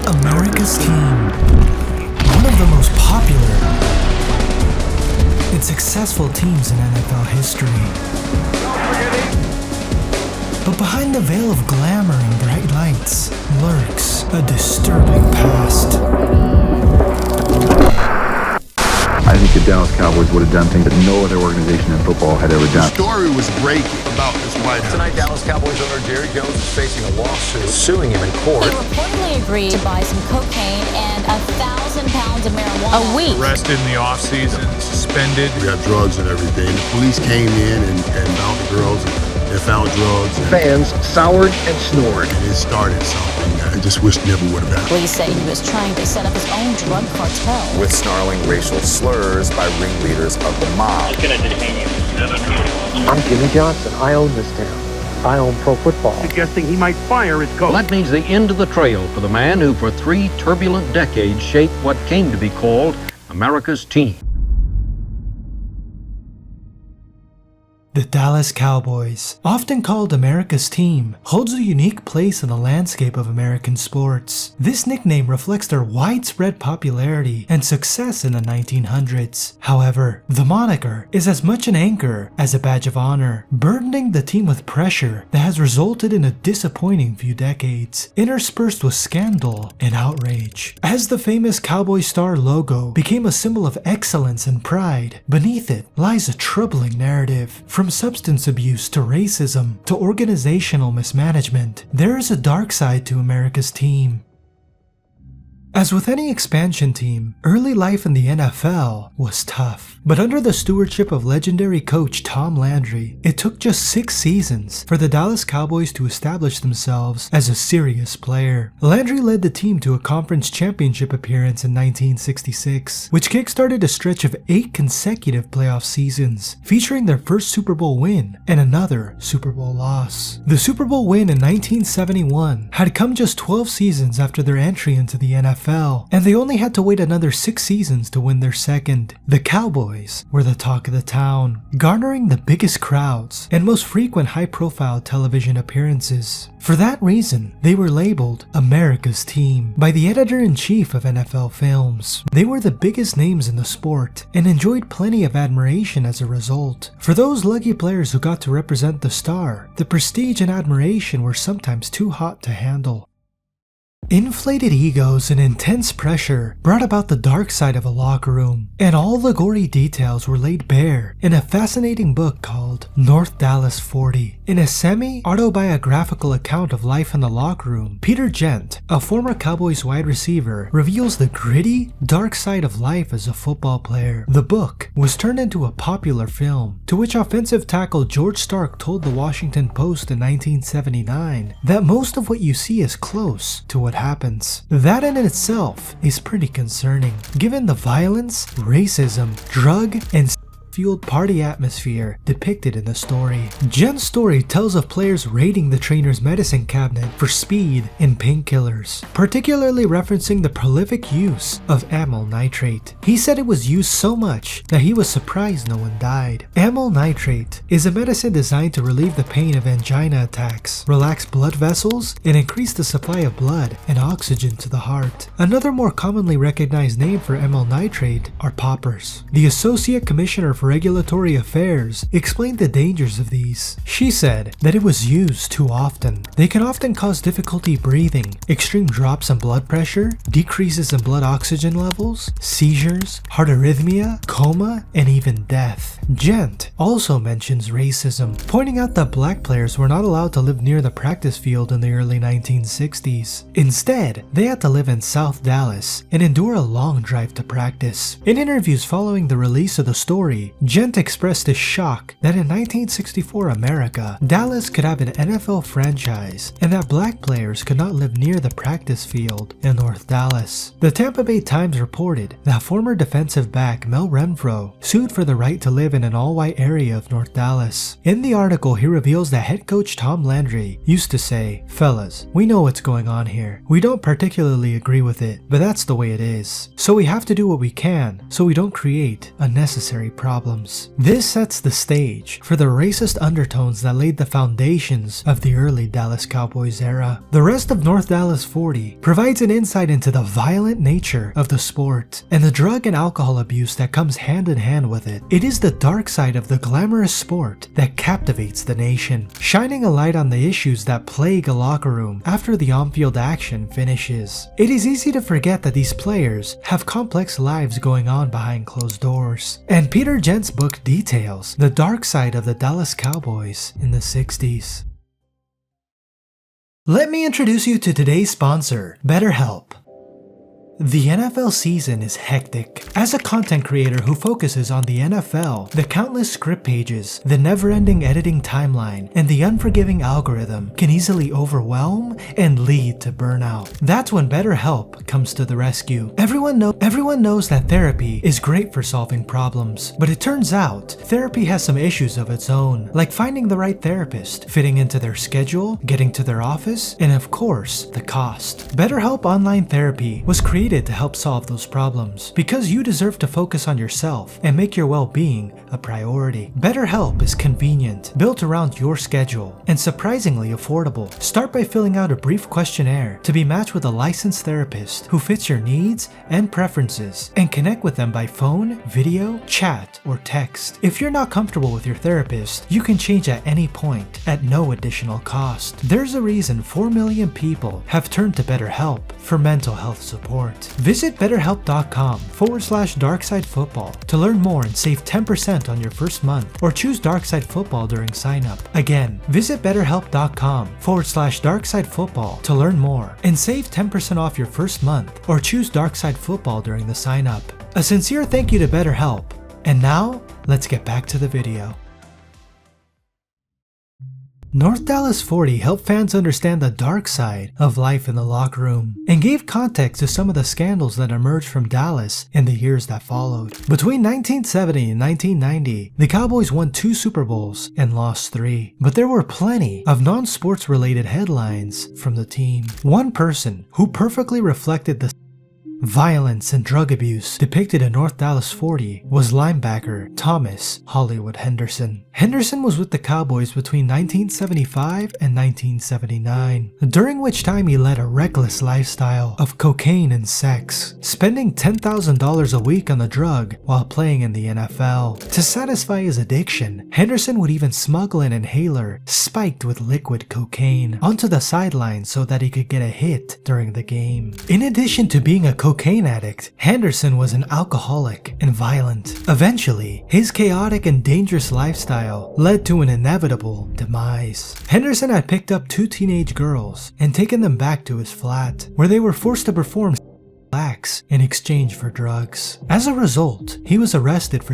America's team. One of the most popular and successful teams in NFL history. But behind the veil of glamour and bright lights lurks a disturbing past. I think the Dallas Cowboys would have done things that no other organization in football had ever done. The story was breaking about this White House. Tonight, Dallas Cowboys owner Jerry Jones is facing a lawsuit suing him in court. He reportedly agreed to buy some cocaine and 1,000 pounds of marijuana a week. Arrested in the off-season, suspended. We got drugs and everything. The police came in and found the girls and found drugs. Fans soured and snored. And it started something I just wish never would have happened. Police say he was trying to set up his own drug cartel. With snarling racial slurs by ringleaders of the mob. I'm Jimmy Johnson. I own this town. I own pro football. Suggesting he might fire his coach. Well, that means the end of the trail for the man who for 3 turbulent decades shaped what came to be called America's team. The Dallas Cowboys, often called America's team, holds a unique place in the landscape of American sports. This nickname reflects their widespread popularity and success in the 1900s. However, the moniker is as much an anchor as a badge of honor, burdening the team with pressure that has resulted in a disappointing few decades, interspersed with scandal and outrage. As the famous Cowboy Star logo became a symbol of excellence and pride, beneath it lies a troubling narrative. From substance abuse to racism to organizational mismanagement, there is a dark side to America's team. As with any expansion team, early life in the NFL was tough. But under the stewardship of legendary coach Tom Landry, it took just 6 seasons for the Dallas Cowboys to establish themselves as a serious player. Landry led the team to a conference championship appearance in 1966, which kickstarted a stretch of 8 consecutive playoff seasons, featuring their first Super Bowl win and another Super Bowl loss. The Super Bowl win in 1971 had come just 12 seasons after their entry into the NFL. And they only had to wait another 6 seasons to win their second. The Cowboys were the talk of the town, garnering the biggest crowds and most frequent high-profile television appearances. For that reason, they were labeled America's team by the editor-in-chief of NFL Films. They were the biggest names in the sport and enjoyed plenty of admiration as a result. For those lucky players who got to represent the star, the prestige and admiration were sometimes too hot to handle. Inflated egos and intense pressure brought about the dark side of a locker room, and all the gory details were laid bare in a fascinating book called North Dallas 40. In a semi-autobiographical account of life in the locker room, Peter Gent, a former Cowboys wide receiver, reveals the gritty, dark side of life as a football player. The book was turned into a popular film, to which offensive tackle George Stark told the Washington Post in 1979 that most of what you see is close to what happens. That in itself is pretty concerning, given the violence, racism, drug, and fueled party atmosphere depicted in the story. Jen's story tells of players raiding the trainer's medicine cabinet for speed and painkillers, particularly referencing the prolific use of amyl nitrate. He said it was used so much that he was surprised no one died. Amyl nitrate is a medicine designed to relieve the pain of angina attacks, relax blood vessels, and increase the supply of blood and oxygen to the heart. Another more commonly recognized name for amyl nitrate are poppers. The Associate Commissioner for Regulatory Affairs explained the dangers of these. She said that it was used too often. They can often cause difficulty breathing, extreme drops in blood pressure, decreases in blood oxygen levels, seizures, heart arrhythmia, coma, and even death. Gent also mentions racism, pointing out that black players were not allowed to live near the practice field in the early 1960s. Instead, they had to live in South Dallas and endure a long drive to practice. In interviews following the release of the story, Gent expressed his shock that in 1964 America, Dallas could have an NFL franchise and that black players could not live near the practice field in North Dallas. The Tampa Bay Times reported that former defensive back Mel Renfro sued for the right to live in an all-white area of North Dallas. In the article, he reveals that head coach Tom Landry used to say, "Fellas, we know what's going on here. We don't particularly agree with it, but that's the way it is. So we have to do what we can so we don't create unnecessary problems." problems. This sets the stage for the racist undertones that laid the foundations of the early Dallas Cowboys era. The rest of North Dallas 40 provides an insight into the violent nature of the sport and the drug and alcohol abuse that comes hand in hand with it. It is the dark side of the glamorous sport that captivates the nation, shining a light on the issues that plague a locker room after the on-field action finishes. It is easy to forget that these players have complex lives going on behind closed doors, and Peter Gent's book details the dark side of the Dallas Cowboys in the 60s. Let me introduce you to today's sponsor, BetterHelp. The NFL season is hectic. As a content creator who focuses on the NFL, the countless script pages, the never-ending editing timeline, and the unforgiving algorithm can easily overwhelm and lead to burnout. That's when BetterHelp comes to the rescue. Everyone knows that therapy is great for solving problems, but it turns out therapy has some issues of its own, like finding the right therapist, fitting into their schedule, getting to their office, and of course, the cost. BetterHelp Online Therapy was created to help solve those problems, because you deserve to focus on yourself and make your well-being a priority. BetterHelp is convenient, built around your schedule, and surprisingly affordable. Start by filling out a brief questionnaire to be matched with a licensed therapist who fits your needs and preferences, and connect with them by phone, video, chat, or text. If you're not comfortable with your therapist, you can change at any point at no additional cost. There's a reason 4 million people have turned to BetterHelp for mental health support. Visit betterhelp.com/darksidefootball to learn more and save 10% on your first month, or choose Darkside Football during sign up. Again, visit betterhelp.com/darksidefootball to learn more and save 10% off your first month, or choose Darkside Football during the sign up. A sincere thank you to BetterHelp. And now, let's get back to the video. North Dallas 40 helped fans understand the dark side of life in the locker room and gave context to some of the scandals that emerged from Dallas in the years that followed. Between 1970 and 1990, the Cowboys won 2 Super Bowls and lost 3, but there were plenty of non-sports related headlines from the team. One person who perfectly reflected the violence and drug abuse depicted in North Dallas 40 was linebacker Thomas Hollywood Henderson. Henderson was with the Cowboys between 1975 and 1979, during which time he led a reckless lifestyle of cocaine and sex, spending $10,000 a week on the drug while playing in the NFL. To satisfy his addiction, Henderson would even smuggle an inhaler spiked with liquid cocaine onto the sidelines so that he could get a hit during the game. In addition to being a cocaine addict, Henderson was an alcoholic and violent. Eventually, his chaotic and dangerous lifestyle led to an inevitable demise. Henderson had picked up 2 teenage girls and taken them back to his flat, where they were forced to perform acts in exchange for drugs. As a result, he was arrested for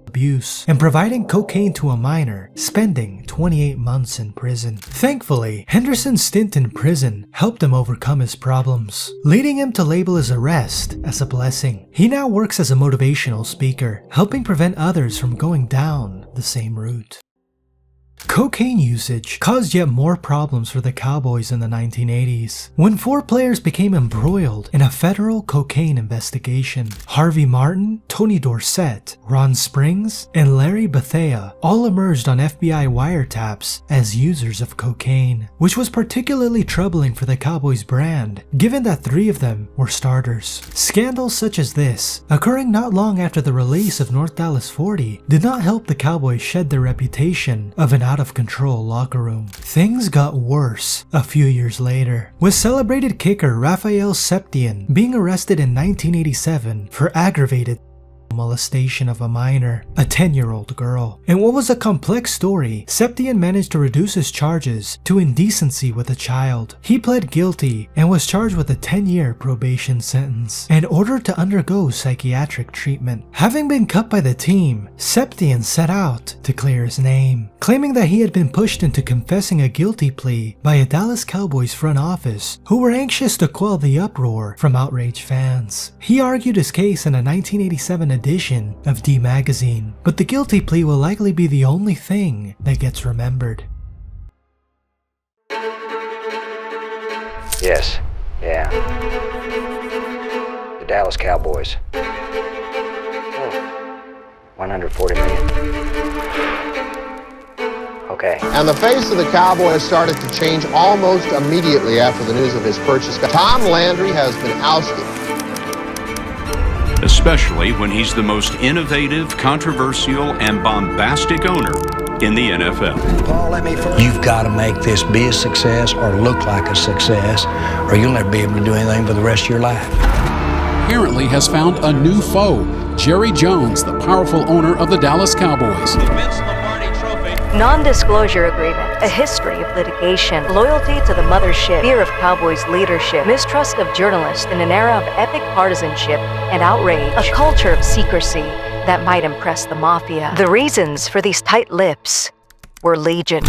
abuse and providing cocaine to a minor, spending 28 months in prison. Thankfully, Henderson's stint in prison helped him overcome his problems, leading him to label his arrest as a blessing. He now works as a motivational speaker, helping prevent others from going down the same route. Cocaine usage caused yet more problems for the Cowboys in the 1980s, when 4 players became embroiled in a federal cocaine investigation. Harvey Martin, Tony Dorsett, Ron Springs, and Larry Bethea all emerged on FBI wiretaps as users of cocaine, which was particularly troubling for the Cowboys brand, given that 3 of them were starters. Scandals such as this, occurring not long after the release of North Dallas 40, did not help the Cowboys shed their reputation of an out-of-control locker room. Things got worse a few years later, with celebrated kicker Raphael Septien being arrested in 1987 for aggravated molestation of a minor, a 10-year-old girl. In what was a complex story, Septien managed to reduce his charges to indecency with a child. He pled guilty and was charged with a 10-year probation sentence and ordered to undergo psychiatric treatment. Having been cut by the team, Septien set out to clear his name, claiming that he had been pushed into confessing a guilty plea by a Dallas Cowboys front office who were anxious to quell the uproar from outraged fans. He argued his case in a 1987 edition of D Magazine, but the guilty plea will likely be the only thing that gets remembered. Yes, yeah. The Dallas Cowboys. 140 million. Okay. And the face of the Cowboys started to change almost immediately after the news of his purchase. Tom Landry has been ousted. Especially when he's the most innovative, controversial, and bombastic owner in the NFL. You've got to make this be a success or look like a success, or you'll never be able to do anything for the rest of your life. Apparently has found a new foe. Jerry Jones, the powerful owner of the Dallas Cowboys. Non-disclosure agreement, a history of litigation, loyalty to the mothership, fear of Cowboys leadership, mistrust of journalists in an era of epic partisanship and outrage, a culture of secrecy that might impress the mafia. The reasons for these tight lips were legion.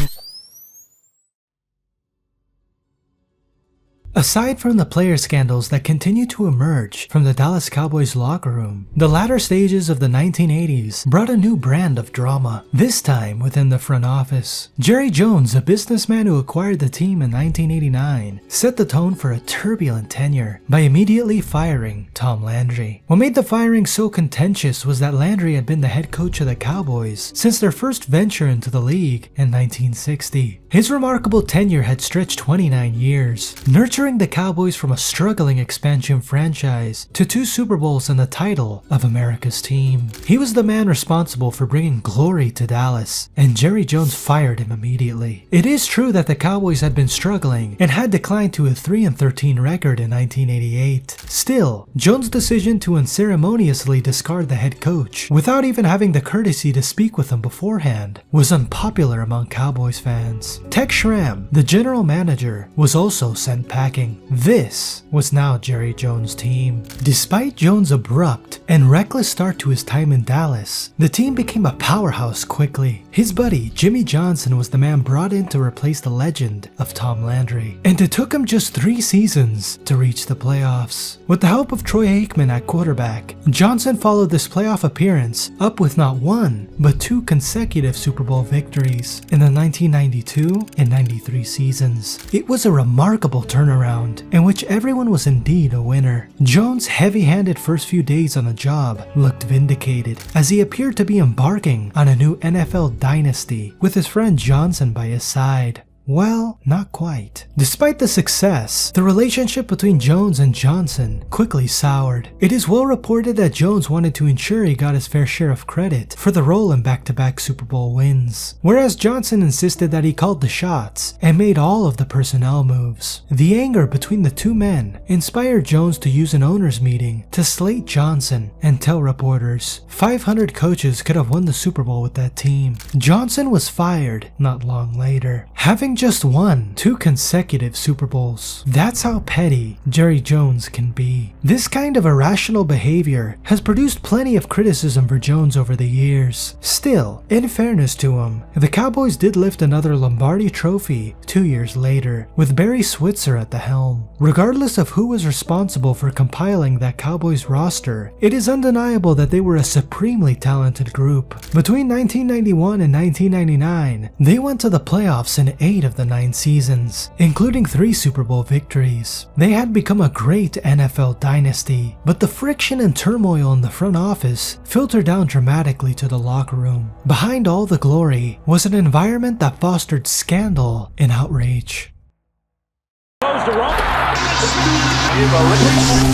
Aside from the player scandals that continue to emerge from the Dallas Cowboys locker room, the latter stages of the 1980s brought a new brand of drama, this time within the front office. Jerry Jones, a businessman who acquired the team in 1989, set the tone for a turbulent tenure by immediately firing Tom Landry. What made the firing so contentious was that Landry had been the head coach of the Cowboys since their first venture into the league in 1960. His remarkable tenure had stretched 29 years, nurturing the Cowboys from a struggling expansion franchise to 2 Super Bowls and the title of America's team. He was the man responsible for bringing glory to Dallas, and Jerry Jones fired him immediately. It is true that the Cowboys had been struggling and had declined to a 3-13 record in 1988. Still, Jones' decision to unceremoniously discard the head coach without even having the courtesy to speak with him beforehand was unpopular among Cowboys fans. Tex Schramm, the general manager, was also sent packing. This was now Jerry Jones' team. Despite Jones' abrupt and reckless start to his time in Dallas, the team became a powerhouse quickly. His buddy, Jimmy Johnson, was the man brought in to replace the legend of Tom Landry, and it took him just 3 seasons to reach the playoffs. With the help of Troy Aikman at quarterback, Johnson followed this playoff appearance up with not 1, but 2 consecutive Super Bowl victories in the 1992 and 93 seasons. It was a remarkable turnaround in which everyone was indeed a winner. Jones' heavy-handed first few days on the job looked vindicated, as he appeared to be embarking on a new NFL dynasty with his friend Johnson by his side. Well, not quite. Despite the success, the relationship between Jones and Johnson quickly soured. It is well reported that Jones wanted to ensure he got his fair share of credit for the role in back-to-back Super Bowl wins, whereas Johnson insisted that he called the shots and made all of the personnel moves. The anger between the two men inspired Jones to use an owners' meeting to slate Johnson and tell reporters 500 coaches could have won the Super Bowl with that team. Johnson was fired not long later, having just won 2 consecutive Super Bowls. That's how petty Jerry Jones can be. This kind of irrational behavior has produced plenty of criticism for Jones over the years. Still, in fairness to him, the Cowboys did lift another Lombardi trophy 2 years later, with Barry Switzer at the helm. Regardless of who was responsible for compiling that Cowboys roster, it is undeniable that they were a supremely talented group. Between 1991 and 1999, they went to the playoffs in 8 of the 9 seasons, including 3 Super Bowl victories. They had become a great NFL dynasty, but the friction and turmoil in the front office filtered down dramatically to the locker room. Behind all the glory was an environment that fostered scandal and outrage.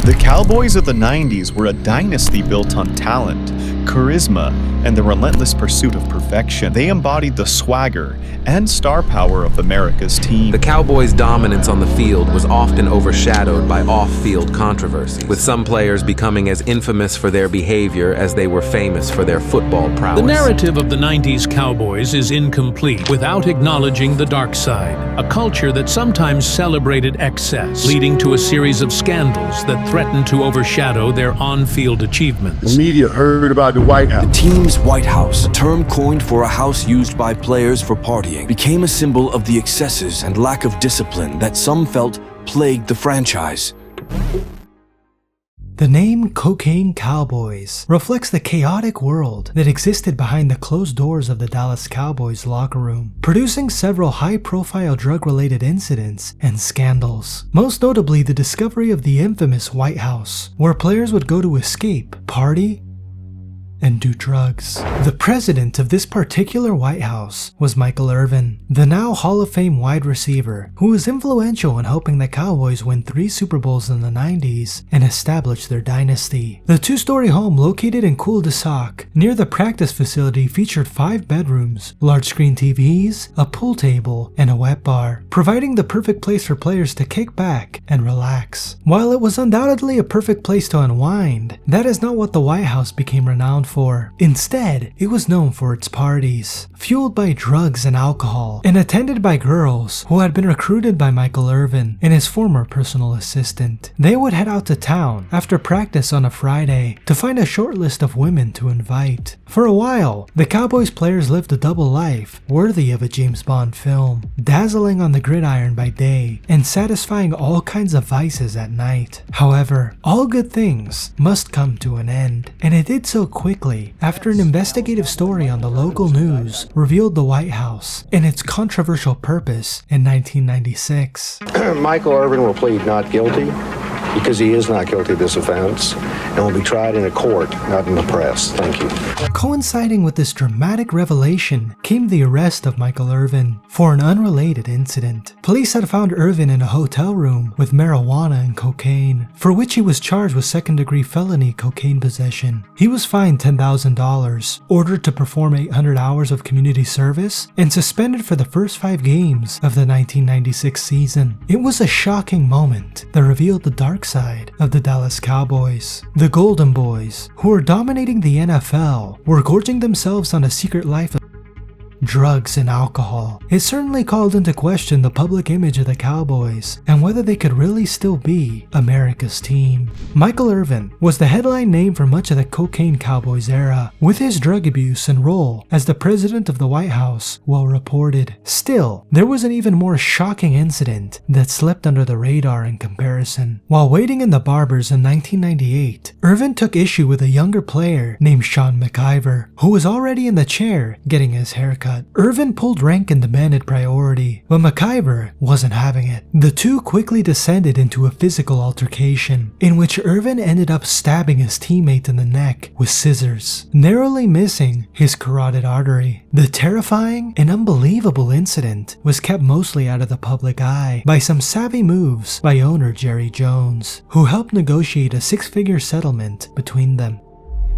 The Cowboys of the 90s were a dynasty built on talent, charisma, and the relentless pursuit of perfection. They embodied the swagger and star power of America's team. The Cowboys' dominance on the field was often overshadowed by off-field controversies, with some players becoming as infamous for their behavior as they were famous for their football prowess. The narrative of the 90s Cowboys is incomplete without acknowledging the dark side, a culture that sometimes celebrated excess, leading to a series of scandals that threatened to overshadow their on-field achievements. The media heard about the White House. The team's White House, a term coined for a house used by players for partying, became a symbol of the excesses and lack of discipline that some felt plagued the franchise. The name Cocaine Cowboys reflects the chaotic world that existed behind the closed doors of the Dallas Cowboys locker room, producing several high-profile drug-related incidents and scandals. Most notably, the discovery of the infamous White House, where players would go to escape, party, and do drugs. The president of this particular White House was Michael Irvin, the now Hall of Fame wide receiver who was influential in helping the Cowboys win 3 Super Bowls in the 90s and establish their dynasty. The 2-story home located in Cul-de-sac near the practice facility featured 5 bedrooms, large screen TVs, a pool table, and a wet bar, providing the perfect place for players to kick back and relax. While it was undoubtedly a perfect place to unwind, that is not what the White House became renowned for. Instead, it was known for its parties, fueled by drugs and alcohol, and attended by girls who had been recruited by Michael Irvin and his former personal assistant. They would head out to town after practice on a Friday to find a short list of women to invite. For a while, the Cowboys players lived a double life worthy of a James Bond film, dazzling on the gridiron by day and satisfying all kinds of vices at night. However, all good things must come to an end, and it did so quickly after an investigative story on the local news revealed the White House and its controversial purpose in 1996. Michael Irvin will plead not guilty because he is not guilty of this offense and will be tried in a court, not in the press. Thank you. Coinciding with this dramatic revelation came the arrest of Michael Irvin for an unrelated incident. Police had found Irvin in a hotel room with marijuana and cocaine, for which he was charged with second-degree felony cocaine possession. He was fined $10,000, ordered to perform 800 hours of community service, and suspended for the first 5 games of the 1996 season. It was a shocking moment that revealed the dark side of the Dallas Cowboys. The Golden Boys, who were dominating the NFL, were gorging themselves on a secret life of drugs and alcohol. It certainly called into question the public image of the Cowboys and whether they could really still be America's team. Michael Irvin was the headline name for much of the Cocaine Cowboys era, with his drug abuse and role as the president of the White House well reported. Still, there was an even more shocking incident that slipped under the radar in comparison. While waiting in the barbers in 1998, Irvin took issue with a younger player named Sean McIver, who was already in the chair getting his haircut. Irvin pulled rank and demanded priority, but McIver wasn't having it. The two quickly descended into a physical altercation, in which Irvin ended up stabbing his teammate in the neck with scissors, narrowly missing his carotid artery. The terrifying and unbelievable incident was kept mostly out of the public eye by some savvy moves by owner Jerry Jones, who helped negotiate a 6-figure settlement between them.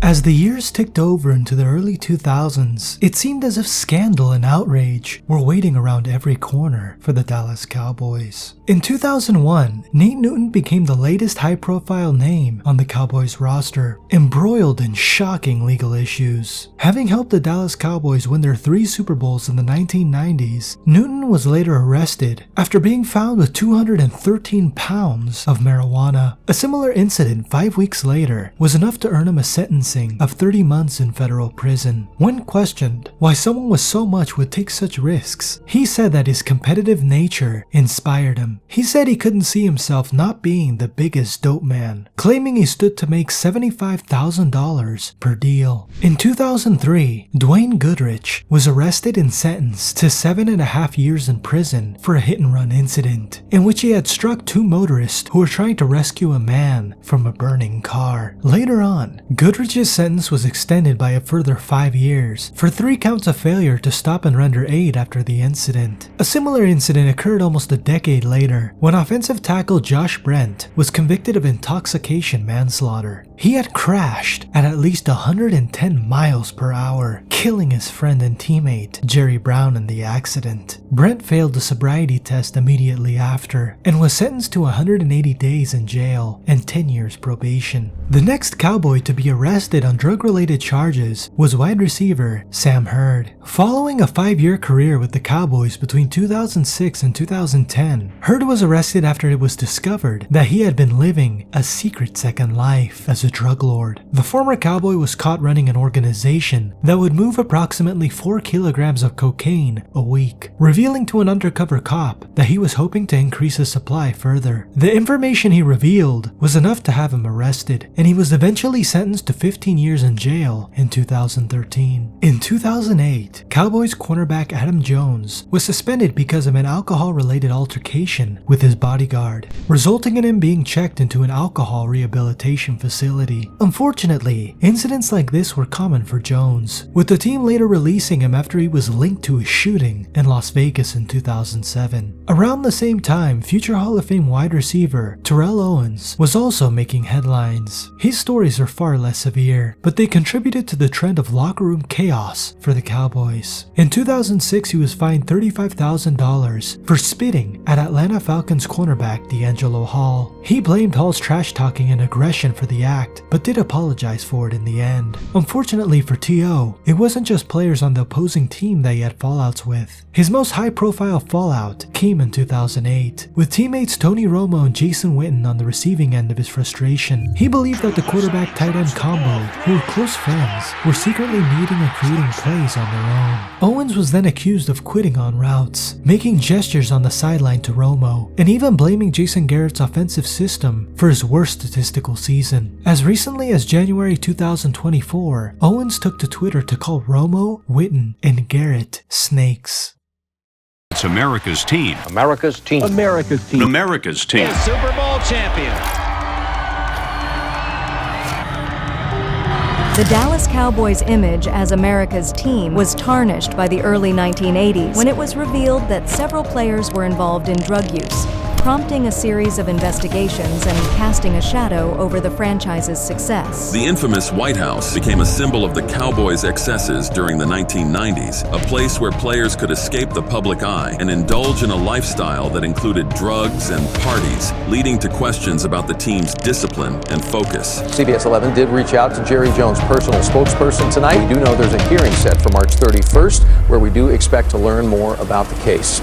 As the years ticked over into the early 2000s, it seemed as if scandal and outrage were waiting around every corner for the Dallas Cowboys. In 2001, Nate Newton became the latest high-profile name on the Cowboys roster, embroiled in shocking legal issues. Having helped the Dallas Cowboys win their 3 Super Bowls in the 1990s, Newton was later arrested after being found with 213 pounds of marijuana. A similar incident 5 weeks later was enough to earn him a sentence of 30 months in federal prison. When questioned why someone with so much would take such risks, he said that his competitive nature inspired him. He said he couldn't see himself not being the biggest dope man, claiming he stood to make $75,000 per deal. In 2003, Dwayne Goodrich was arrested and sentenced to 7.5 years in prison for a hit-and-run incident in which he had struck 2 motorists who were trying to rescue a man from a burning car. Later on, Goodrich's sentence was extended by a further 5 years for 3 counts of failure to stop and render aid after the incident. A similar incident occurred almost a decade later when offensive tackle Josh Brent was convicted of intoxication manslaughter. He had crashed at least 110 miles per hour, killing his friend and teammate Jerry Brown in the accident. Brent failed the sobriety test immediately after and was sentenced to 180 days in jail and 10 years probation. The next Cowboy to be arrested on drug-related charges was wide receiver Sam Hurd. Following a 5-year career with the Cowboys between 2006 and 2010, Hurd was arrested after it was discovered that he had been living a secret second life as a drug lord. The former Cowboy was caught running an organization that would move move approximately 4 kilograms of cocaine a week, revealing to an undercover cop that he was hoping to increase his supply further. The information he revealed was enough to have him arrested, and he was eventually sentenced to 15 years in jail in 2013. In 2008, Cowboys cornerback Adam Jones was suspended because of an alcohol-related altercation with his bodyguard, resulting in him being checked into an alcohol rehabilitation facility. Unfortunately, incidents like this were common for Jones, with the team later releasing him after he was linked to a shooting in Las Vegas in 2007. Around the same time, future Hall of Fame wide receiver Terrell Owens was also making headlines. His stories are far less severe, but they contributed to the trend of locker room chaos for the Cowboys. In 2006, he was fined $35,000 for spitting at Atlanta Falcons cornerback D'Angelo Hall. He blamed Hall's trash talking and aggression for the act, but did apologize for it in the end. Unfortunately for T.O., it wasn't just players on the opposing team that he had fallouts with. His most high-profile fallout came in 2008, with teammates Tony Romo and Jason Witten on the receiving end of his frustration. He believed that the quarterback-tight end combo, who were close friends, were secretly meeting and creating plays on their own. Owens was then accused of quitting on routes, making gestures on the sideline to Romo, and even blaming Jason Garrett's offensive system for his worst statistical season. As recently as January 2024, Owens took to Twitter to call Romo, Witten, and Garrett snakes. It's America's team. America's team. America's team. America's team. Super Bowl champion. The Dallas Cowboys' image as America's team was tarnished by the early 1980s when it was revealed that several players were involved in drug use, prompting a series of investigations and casting a shadow over the franchise's success. The infamous White House became a symbol of the Cowboys' excesses during the 1990s, a place where players could escape the public eye and indulge in a lifestyle that included drugs and parties, leading to questions about the team's discipline and focus. CBS 11 did reach out to Jerry Jones' personal spokesperson tonight. We do know there's a hearing set for March 31st, where we do expect to learn more about the case.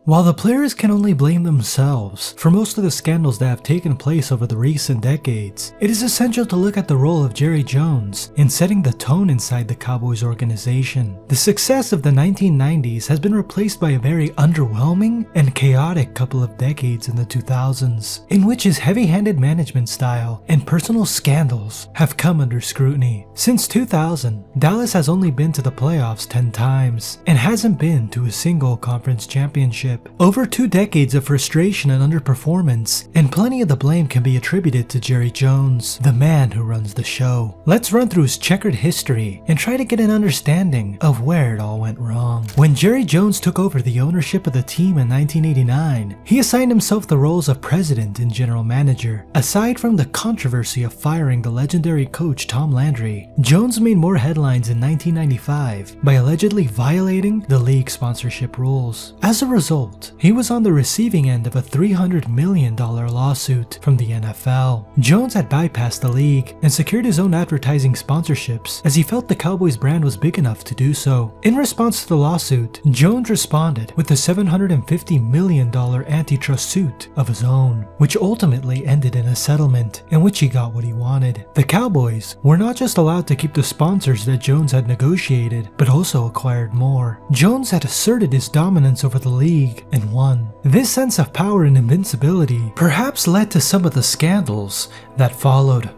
While the players can only blame themselves for most of the scandals that have taken place over the recent decades, it is essential to look at the role of Jerry Jones in setting the tone inside the Cowboys organization. The success of the 1990s has been replaced by a very underwhelming and chaotic couple of decades in the 2000s, in which his heavy-handed management style and personal scandals have come under scrutiny. Since 2000, Dallas has only been to the playoffs 10 times and hasn't been to a single conference championship. Over 2 decades of frustration and underperformance, and plenty of the blame can be attributed to Jerry Jones, the man who runs the show. Let's run through his checkered history and try to get an understanding of where it all went wrong. When Jerry Jones took over the ownership of the team in 1989, he assigned himself the roles of president and general manager. Aside from the controversy of firing the legendary coach Tom Landry, Jones made more headlines in 1995 by allegedly violating the league sponsorship rules. As a result, he was on the receiving end of a $300 million lawsuit from the NFL. Jones had bypassed the league and secured his own advertising sponsorships as he felt the Cowboys brand was big enough to do so. In response to the lawsuit, Jones responded with a $750 million antitrust suit of his own, which ultimately ended in a settlement in which he got what he wanted. The Cowboys were not just allowed to keep the sponsors that Jones had negotiated, but also acquired more. Jones had asserted his dominance over the league and won. This sense of power and invincibility perhaps led to some of the scandals that followed.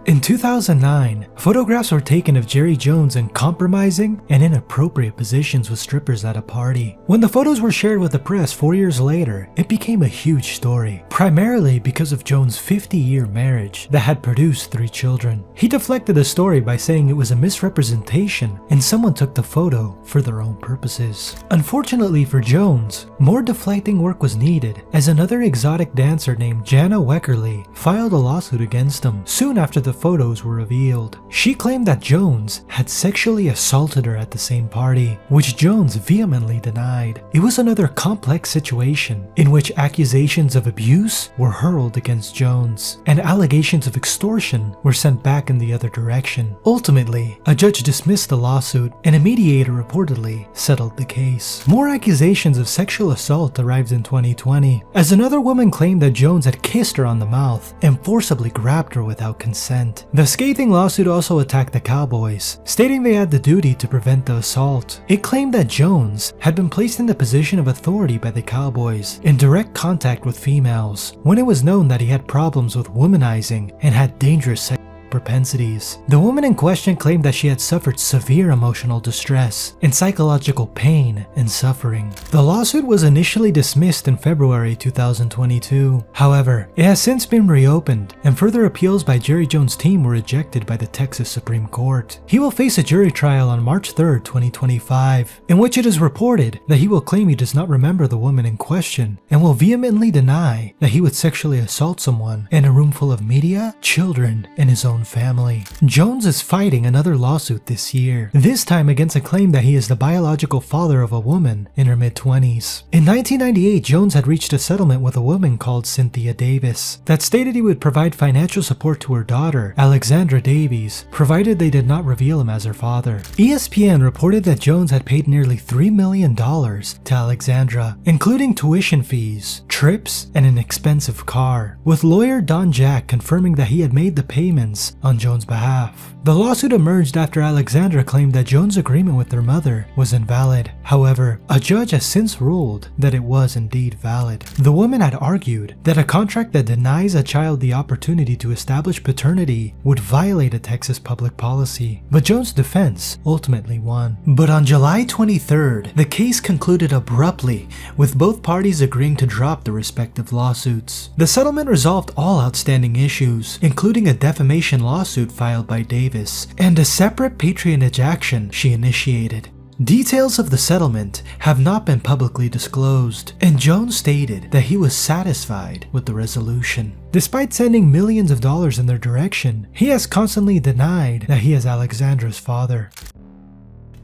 In 2009, photographs were taken of Jerry Jones in compromising and inappropriate positions with strippers at a party. When the photos were shared with the press 4 years later, it became a huge story, primarily because of Jones' 50-year marriage that had produced 3 children. He deflected the story by saying it was a misrepresentation and someone took the photo for their own purposes. Unfortunately for Jones, more deflecting work was needed as another exotic dancer named Jana Weckerly filed a lawsuit against him soon after the photos were revealed. She claimed that Jones had sexually assaulted her at the same party, which Jones vehemently denied. It was another complex situation in which accusations of abuse were hurled against Jones, and allegations of extortion were sent back in the other direction. Ultimately, a judge dismissed the lawsuit, and a mediator reportedly settled the case. More accusations of sexual assault arrived in 2020, as another woman claimed that Jones had kissed her on the mouth and forcibly grabbed her without consent. settlement. The scathing lawsuit also attacked the Cowboys, stating they had the duty to prevent the assault. It claimed that Jones had been placed in the position of authority by the Cowboys in direct contact with females, when it was known that he had problems with womanizing and had dangerous sexual propensities. The woman in question claimed that she had suffered severe emotional distress and psychological pain and suffering. The lawsuit was initially dismissed in February 2022. However, it has since been reopened, and further appeals by Jerry Jones' team were rejected by the Texas Supreme Court. He will face a jury trial on March 3, 2025, in which it is reported that he will claim he does not remember the woman in question and will vehemently deny that he would sexually assault someone in a room full of media, children, and his own family. Jones is fighting another lawsuit this year, this time against a claim that he is the biological father of a woman in her mid-20s. In 1998, Jones had reached a settlement with a woman called Cynthia Davis that stated he would provide financial support to her daughter, Alexandra Davies, provided they did not reveal him as her father. ESPN reported that Jones had paid nearly $3 million to Alexandra, including tuition fees, trips, and an expensive car, with lawyer Don Jack confirming that he had made the payments on Jones' behalf. The lawsuit emerged after Alexandra claimed that Jones' agreement with their mother was invalid. However, a judge has since ruled that it was indeed valid. The woman had argued that a contract that denies a child the opportunity to establish paternity would violate a Texas public policy, but Jones' defense ultimately won. But on July 23rd, the case concluded abruptly, with both parties agreeing to drop the respective lawsuits. The settlement resolved all outstanding issues, including a defamation lawsuit filed by Davis and a separate patronage action she initiated. Details of the settlement have not been publicly disclosed, and Jones stated that he was satisfied with the resolution. Despite sending millions of dollars in their direction, he has constantly denied that he is Alexandra's father.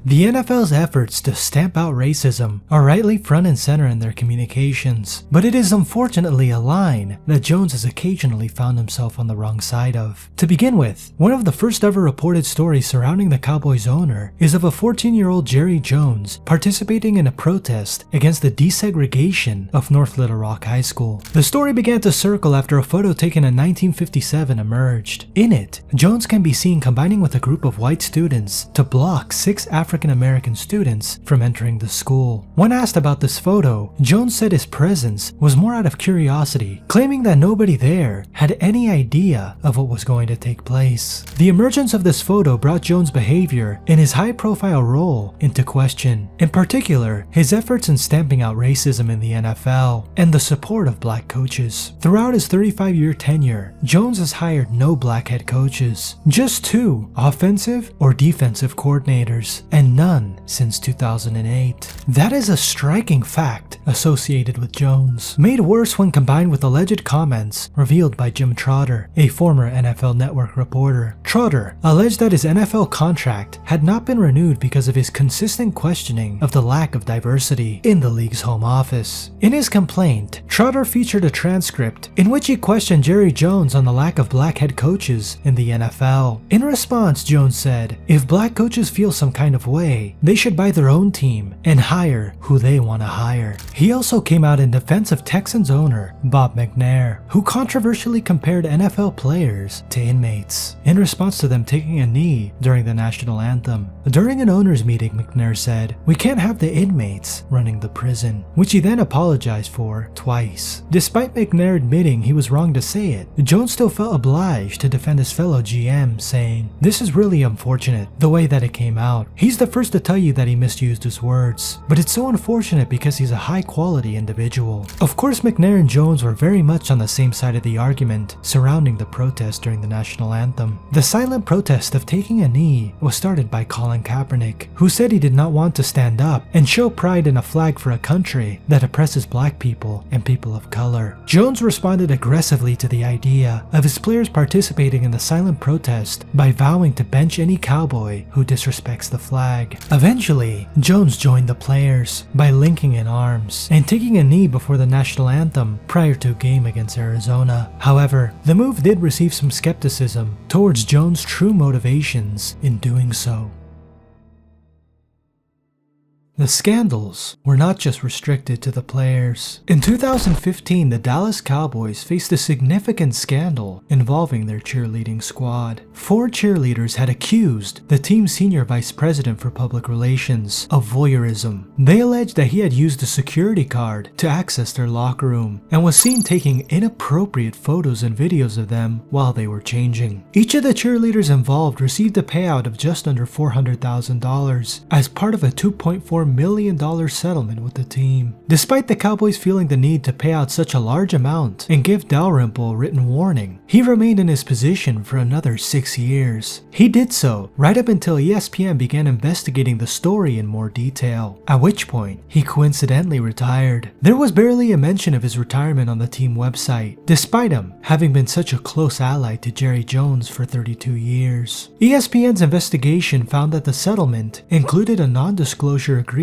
The NFL's efforts to stamp out racism are rightly front and center in their communications, but it is unfortunately a line that Jones has occasionally found himself on the wrong side of. To begin with, one of the first ever reported stories surrounding the Cowboys owner is of a 14-year-old Jerry Jones participating in a protest against the desegregation of North Little Rock High School. The story began to circle after a photo taken in 1957 emerged. In it, Jones can be seen combining with a group of white students to block 6 African-American students from entering the school. When asked about this photo, Jones said his presence was more out of curiosity, claiming that nobody there had any idea of what was going to take place. The emergence of this photo brought Jones' behavior in his high-profile role into question, in particular, his efforts in stamping out racism in the NFL and the support of black coaches. Throughout his 35-year tenure, Jones has hired no black head coaches, just 2 offensive or defensive coordinators, and none since 2008. That is a striking fact associated with Jones, made worse when combined with alleged comments revealed by Jim Trotter, a former NFL Network reporter. Trotter alleged that his NFL contract had not been renewed because of his consistent questioning of the lack of diversity in the league's home office. In his complaint, Trotter featured a transcript in which he questioned Jerry Jones on the lack of black head coaches in the NFL. In response, Jones said, "If black coaches feel some kind of way, they should buy their own team and hire who they want to hire." He also came out in defense of Texans owner Bob McNair, who controversially compared NFL players to inmates in response to them taking a knee during the national anthem. During an owners meeting, McNair said, "We can't have the inmates running the prison," which he then apologized for twice. Despite McNair admitting he was wrong to say it, Jones still felt obliged to defend his fellow GM, saying, "This is really unfortunate, the way that it came out. He's the first to tell you that he misused his words, but it's so unfortunate because he's a high-quality individual." Of course, McNair and Jones were very much on the same side of the argument surrounding the protest during the national anthem. The silent protest of taking a knee was started by Colin Kaepernick, who said he did not want to stand up and show pride in a flag for a country that oppresses black people and people of color. Jones responded aggressively to the idea of his players participating in the silent protest by vowing to bench any Cowboy who disrespects the flag. Eventually, Jones joined the players by linking in arms and taking a knee before the national anthem prior to a game against Arizona. However, the move did receive some skepticism towards Jones' true motivations in doing so. The scandals were not just restricted to the players. In 2015, the Dallas Cowboys faced a significant scandal involving their cheerleading squad. 4 cheerleaders had accused the team's senior vice president for public relations of voyeurism. They alleged that he had used a security card to access their locker room and was seen taking inappropriate photos and videos of them while they were changing. Each of the cheerleaders involved received a payout of just under $400,000 as part of a $2.4 million settlement with the team. Despite the Cowboys feeling the need to pay out such a large amount and give Dalrymple a written warning, he remained in his position for another 6 years. He did so right up until ESPN began investigating the story in more detail, at which point he coincidentally retired. There was barely a mention of his retirement on the team website, despite him having been such a close ally to Jerry Jones for 32 years. ESPN's investigation found that the settlement included a non-disclosure agreement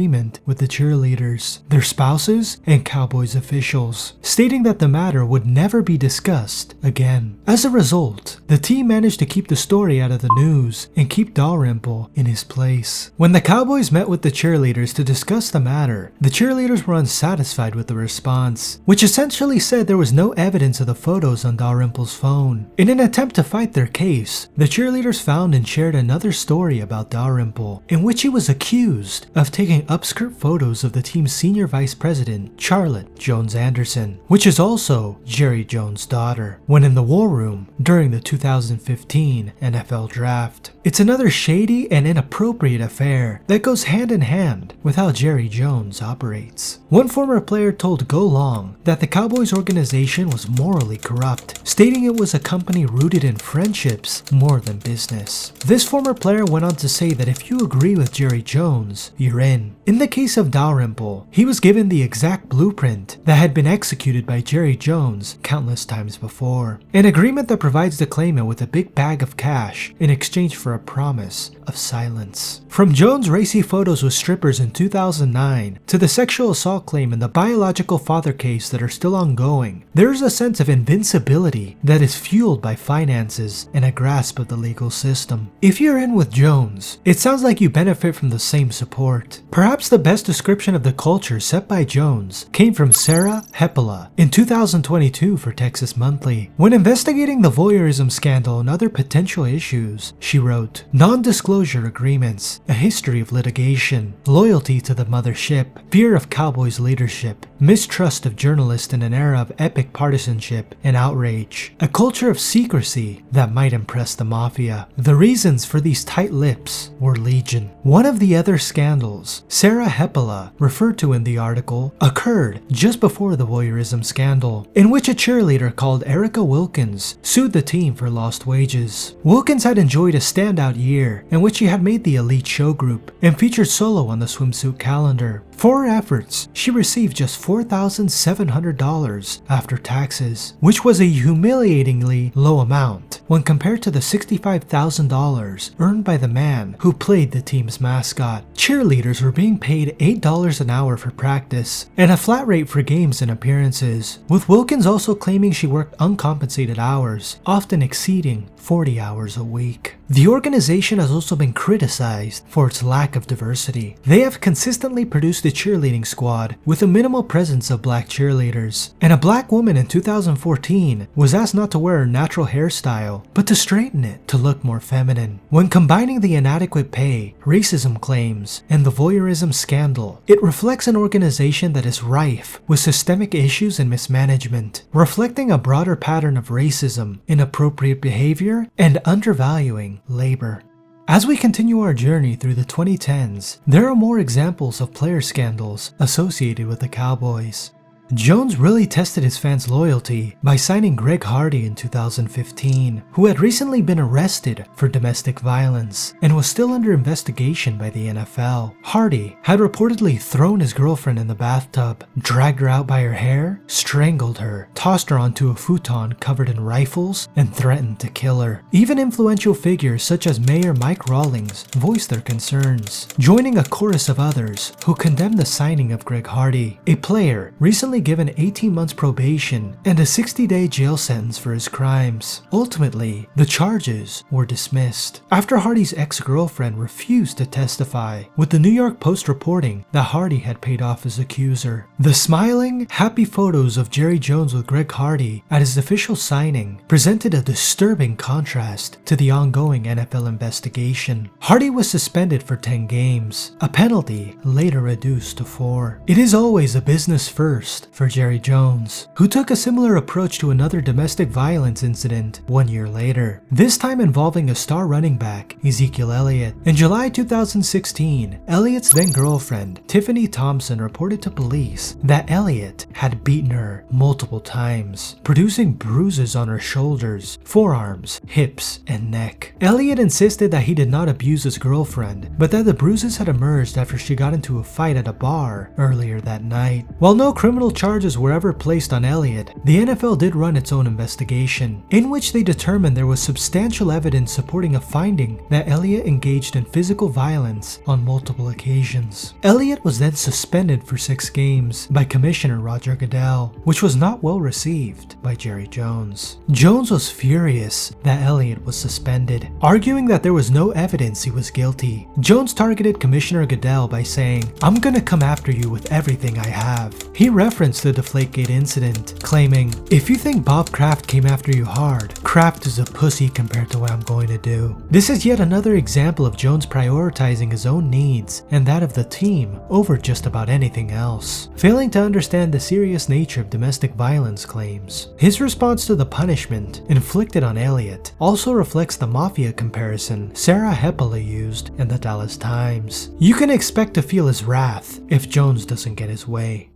with the cheerleaders, their spouses, and Cowboys officials, stating that the matter would never be discussed again. As a result, the team managed to keep the story out of the news and keep Dalrymple in his place. When the Cowboys met with the cheerleaders to discuss the matter, the cheerleaders were unsatisfied with the response, which essentially said there was no evidence of the photos on Dalrymple's phone. In an attempt to fight their case, the cheerleaders found and shared another story about Dalrymple, in which he was accused of taking upskirt photos of the team's senior vice president, Charlotte Jones Anderson, which is also Jerry Jones' daughter, when in the war room during the 2015 NFL Draft. It's another shady and inappropriate affair that goes hand in hand with how Jerry Jones operates. One former player told Go Long that the Cowboys organization was morally corrupt, stating it was a company rooted in friendships more than business. This former player went on to say that if you agree with Jerry Jones, you're in. In the case of Dalrymple, he was given the exact blueprint that had been executed by Jerry Jones countless times before. An agreement that provides the claimant with a big bag of cash in exchange for a promise of silence. From Jones' racy photos with strippers in 2009 to the sexual assault claim and the biological father case that are still ongoing, there is a sense of invincibility that is fueled by finances and a grasp of the legal system. If you're in with Jones, it sounds like you benefit from the same support. Perhaps the best description of the culture set by Jones came from Sarah Hepola in 2022 for Texas Monthly. When investigating the voyeurism scandal and other potential issues, she wrote, "Non-disclosure agreements, a history of litigation, loyalty to the mothership, fear of Cowboys leadership, mistrust of journalists in an era of epic partisanship and outrage, a culture of secrecy that might impress the mafia." The reasons for these tight lips were legion. One of the other scandals Sarah Hepola referred to in the article occurred just before the voyeurism scandal, in which a cheerleader called Erica Wilkins sued the team for lost wages. Wilkins had enjoyed a standout year in which she had made the elite show group and featured solo on the swimsuit calendar. For her efforts, she received just $4,700 after taxes, which was a humiliatingly low amount when compared to the $65,000 earned by the man who played the team's mascot. Cheerleaders were being paid $8 an hour for practice and a flat rate for games and appearances, with Wilkins also claiming she worked uncompensated hours, often exceeding 40 hours a week. The organization has also been criticized for its lack of diversity. They have consistently produced a cheerleading squad with a minimal presence of black cheerleaders, and a black woman in 2014 was asked not to wear her natural hairstyle, but to straighten it to look more feminine. When combining the inadequate pay, racism claims, and the voyeurism scandal, it reflects an organization that is rife with systemic issues and mismanagement, reflecting a broader pattern of racism, inappropriate behavior, and undervaluing labor. As we continue our journey through the 2010s, there are more examples of player scandals associated with the Cowboys. Jones really tested his fans' loyalty by signing Greg Hardy in 2015, who had recently been arrested for domestic violence and was still under investigation by the NFL. Hardy had reportedly thrown his girlfriend in the bathtub, dragged her out by her hair, strangled her, tossed her onto a futon covered in rifles, and threatened to kill her. Even influential figures such as Mayor Mike Rawlings voiced their concerns, joining a chorus of others who condemned the signing of Greg Hardy. A player recently given 18 months probation and a 60-day jail sentence for his crimes. Ultimately, the charges were dismissed after Hardy's ex-girlfriend refused to testify, with the New York Post reporting that Hardy had paid off his accuser. The smiling, happy photos of Jerry Jones with Greg Hardy at his official signing presented a disturbing contrast to the ongoing NFL investigation. Hardy was suspended for 10 games, a penalty later reduced to 4. It is always a business first for Jerry Jones, who took a similar approach to another domestic violence incident 1 year later, this time involving a star running back, Ezekiel Elliott. In July 2016, Elliott's then-girlfriend, Tiffany Thompson, reported to police that Elliott had beaten her multiple times, producing bruises on her shoulders, forearms, hips, and neck. Elliott insisted that he did not abuse his girlfriend, but that the bruises had emerged after she got into a fight at a bar earlier that night. While no criminal charges were ever placed on Elliott, the NFL did run its own investigation, in which they determined there was substantial evidence supporting a finding that Elliott engaged in physical violence on multiple occasions. Elliott was then suspended for 6 games by Commissioner Roger Goodell, which was not well received by Jerry Jones. Jones was furious that Elliott was suspended, arguing that there was no evidence he was guilty. Jones targeted Commissioner Goodell by saying, "I'm gonna come after you with everything I have." He referenced the Deflategate incident, claiming, "If you think Bob Kraft came after you hard, Kraft is a pussy compared to what I'm going to do." This is yet another example of Jones prioritizing his own needs and that of the team over just about anything else, failing to understand the serious nature of domestic violence claims. His response to the punishment inflicted on Elliott also reflects the mafia comparison Sarah Hepola used in the Dallas Times. You can expect to feel his wrath if Jones doesn't get his way.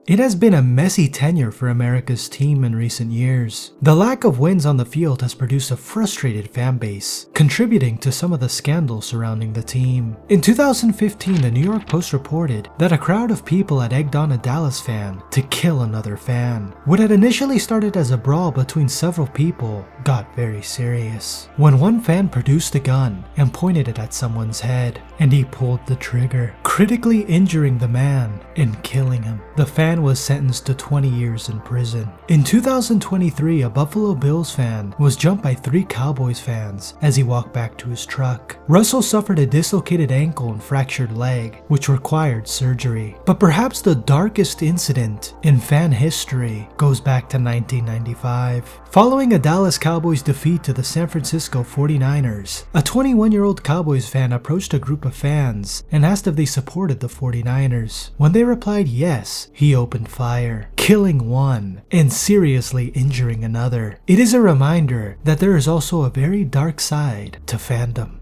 It has been a messy tenure for America's team in recent years. The lack of wins on the field has produced a frustrated fan base, contributing to some of the scandals surrounding the team. In 2015, the New York Post reported that a crowd of had egged on a Dallas fan to kill another fan. What had initially started as a brawl between several people got very serious when one fan produced a gun and pointed it at someone's head, and he pulled the trigger, critically injuring the man and killing him. The fan was sentenced to 20 years in prison. In 2023, a Buffalo Bills fan was jumped by 3 Cowboys fans as he walked back to his truck. Russell suffered a dislocated ankle and fractured leg, which required surgery. But perhaps the darkest incident in fan history goes back to 1995. Following a Dallas Cowboys defeat to the San Francisco 49ers, a 21-year-old Cowboys fan approached a group of fans and asked if they supported the 49ers. When they replied yes, he opened fire, killing one and seriously injuring another. It is a reminder that there is also a very dark side to fandom.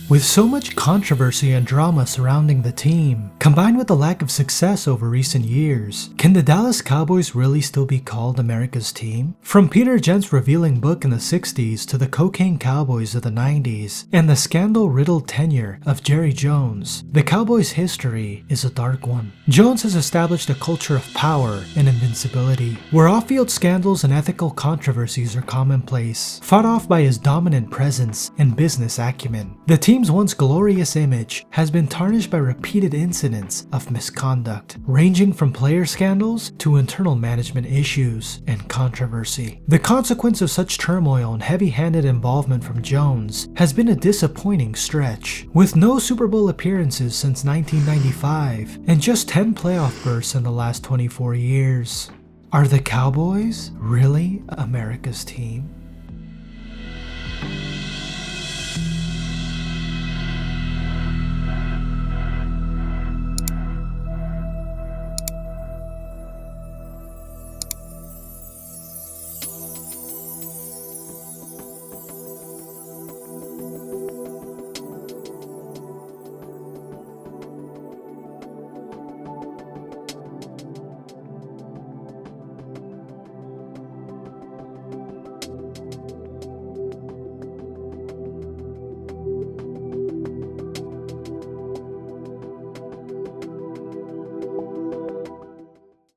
With so much controversy and drama surrounding the team, combined with the lack of success over recent years, can the Dallas Cowboys really still be called America's team? From Peter Gent's revealing book in the 60s to the Cocaine Cowboys of the 90s, and the scandal-riddled tenure of Jerry Jones, the Cowboys' history is a dark one. Jones has established a culture of power and invincibility, where off-field scandals and ethical controversies are commonplace, fought off by his dominant presence and business acumen. The team's once glorious image has been tarnished by repeated incidents of misconduct, ranging from player scandals to internal management issues and controversy. The consequence of such turmoil and heavy-handed involvement from Jones has been a disappointing stretch, with no Super Bowl appearances since 1995 and just 10 playoff berths in the last 24 years. Are the Cowboys really America's team?